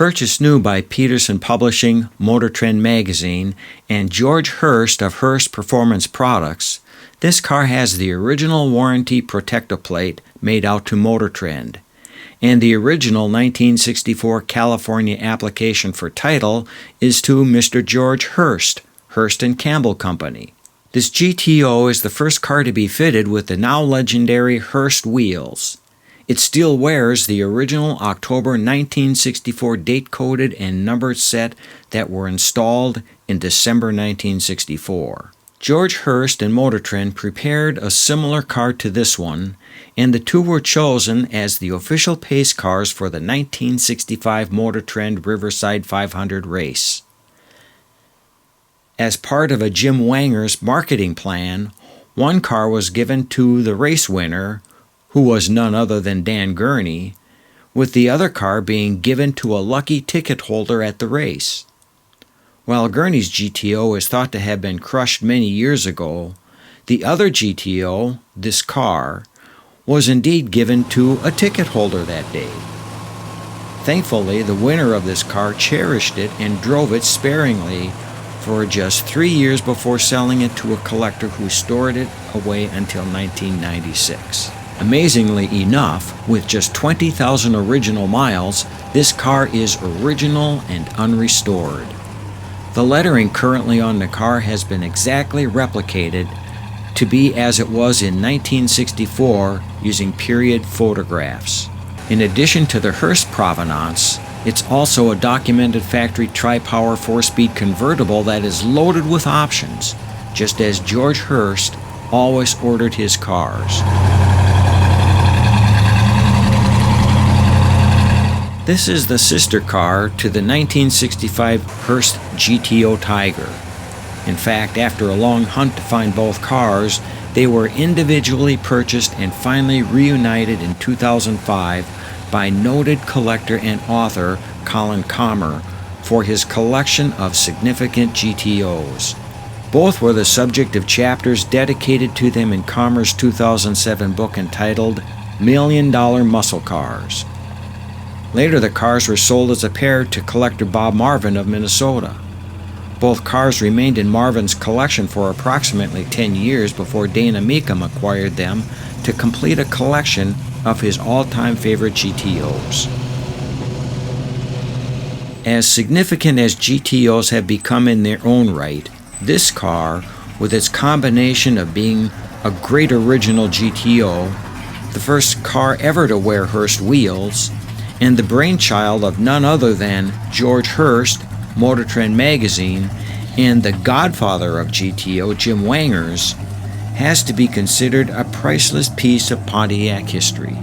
Purchased new by Petersen Publishing, Motor Trend magazine, and George Hurst of Hurst Performance Products, this car has the original warranty protector plate made out to Motor Trend, and the original 1964 California application for title is to Mr. George Hurst, Hurst and Campbell Company. This GTO is the first car to be fitted with the now legendary Hurst Wheels. It still wears the original October 1964 date-coded and numbered set that were installed in December 1964. George Hurst and Motor Trend prepared a similar car to this one, and the two were chosen as the official pace cars for the 1965 Motor Trend Riverside 500 race. As part of a Jim Wangers marketing plan, one car was given to the race winner, who was none other than Dan Gurney, with the other car being given to a lucky ticket holder at the race. While Gurney's GTO is thought to have been crushed many years ago, the other GTO, this car, was indeed given to a ticket holder that day. Thankfully, the winner of this car cherished it and drove it sparingly for just 3 years before selling it to a collector who stored it away until 1996. Amazingly enough, with just 20,000 original miles, this car is original and unrestored. The lettering currently on the car has been exactly replicated to be as it was in 1964 using period photographs. In addition to the Hurst provenance, it's also a documented factory tri-power 4-speed convertible that is loaded with options, just as George Hurst always ordered his cars. This is the sister car to the 1965 Hurst GTO Tiger. In fact, after a long hunt to find both cars, they were individually purchased and finally reunited in 2005 by noted collector and author Colin Commer for his collection of significant GTOs. Both were the subject of chapters dedicated to them in Commer's 2007 book entitled $1 Million Muscle Cars. Later, the cars were sold as a pair to collector Bob Marvin of Minnesota. Both cars remained in Marvin's collection for approximately 10 years before Dana Meekum acquired them to complete a collection of his all-time favorite GTOs. As significant as GTOs have become in their own right, this car, with its combination of being a great original GTO, the first car ever to wear Hurst wheels, and the brainchild of none other than George Hurst, Motor Trend magazine, and the godfather of GTO, Jim Wangers, has to be considered a priceless piece of Pontiac history.